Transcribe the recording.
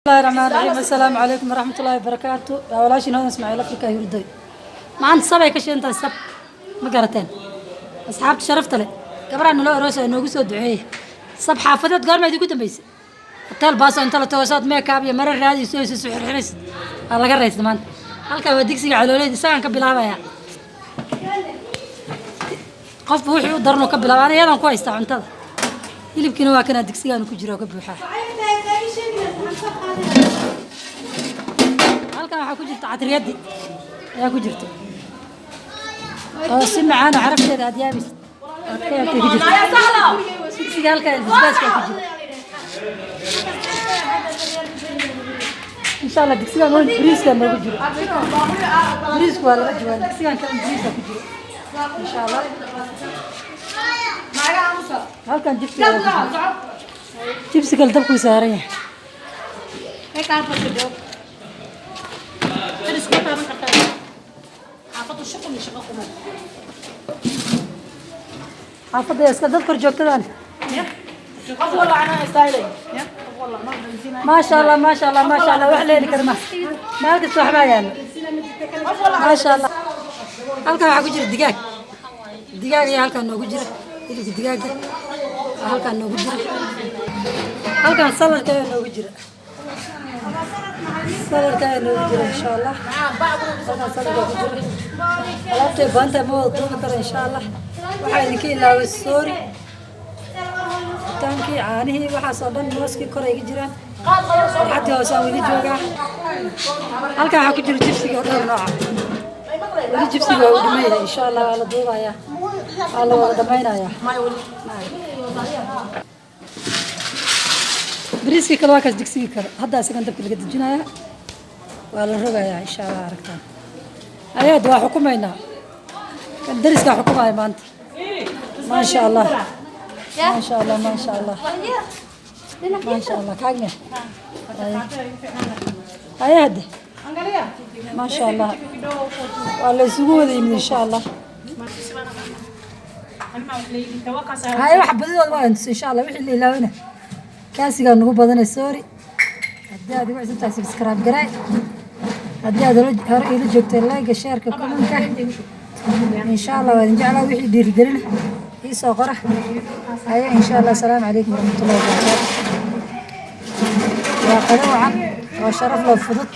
الله الرحمن الرحيم. السلام عليكم ورحمة الله وبركاته. ولا شيء هذا اسماعيل أفريقيا يردي ما عند سبع كشيء أنت السب مقرتين أصحاب شرفت له قبل أن نلقى رأسه إنه جسد دعيه سب حافظت قال ما يدي قدام بيس التال باص أنت لا توسط ما كابي مرة رادي سوي سحر حرس الله قرر زمان هل كان وديك سجع على ولدي سان كبلها يا قف بوحي ودرنو كبلها أنا يلا كويس تاع أنت اللي بكينوا كنا ديك سجع نكجرا كبوحة halkan waxa ku jirta catriyadi ayaa ku jirta oo si macaan carafteeda aad yaabis aad ku jirta si halkan disbaaska ku jirta insha Allah digsiga ma bariiska ma ku jiro bariisku waa la jawaan digsigan kan bariiska ku jiro insha Allah halkan jibsiga dabku saaran yahay ay ka fadhiyo حافظ يا استاذ اذكر جوكتان والله انا استايلي ما شاء الله ما شاء الله ما شاء الله وحليلي كرمه مالك الصحبه يعني ما شاء الله halkan waxa ku jira digaag ayaa halkan noogu jira hilibka digaaga halkan noogu jira halkan saladka ayaa noogu jira saladka ayaa noogu jira insha Allah halkan saladka ku jira alaabta baanta ma wada duubi karo insha Allah waxaa idinka ilaaway soori tankii caanihii waxaasoo dhan mooskii kor ay ka jiraan farxaddii hoose aan weli joogaa halkan waxaa ku jira jibsiga oo dhowr nooca weli jibsiga waa u dhiman yahay insha Allah waa la duubayaa waa la wada dhammaynayaa bariiskii kale waa kaas digsigii kale hadda isagan dabka laga dejinayaa waa la rogayaa insha Allah aragtaan ayaad waa xukumaynaa kan dariska xukumaya maanta ما شاء الله ما شاء الله ما شاء الله ما شاء الله كاغني هيا هدي ما شاء الله والله سوودي ان شاء الله هاي واحد بدو ان شاء الله وحي اللي لاونا كاسيغا نوغو بدن سوري هدي ادي وعد انت سبسكرايب غراي هدي ادي هر الى جوجتay لايك شيرka كومنت ان شاء الله وان جعله وحي دير غلنا يسوق قرح هيا ان شاء الله. السلام عليكم ورحمه الله وبركاته. وقنوعا وشرف له فضل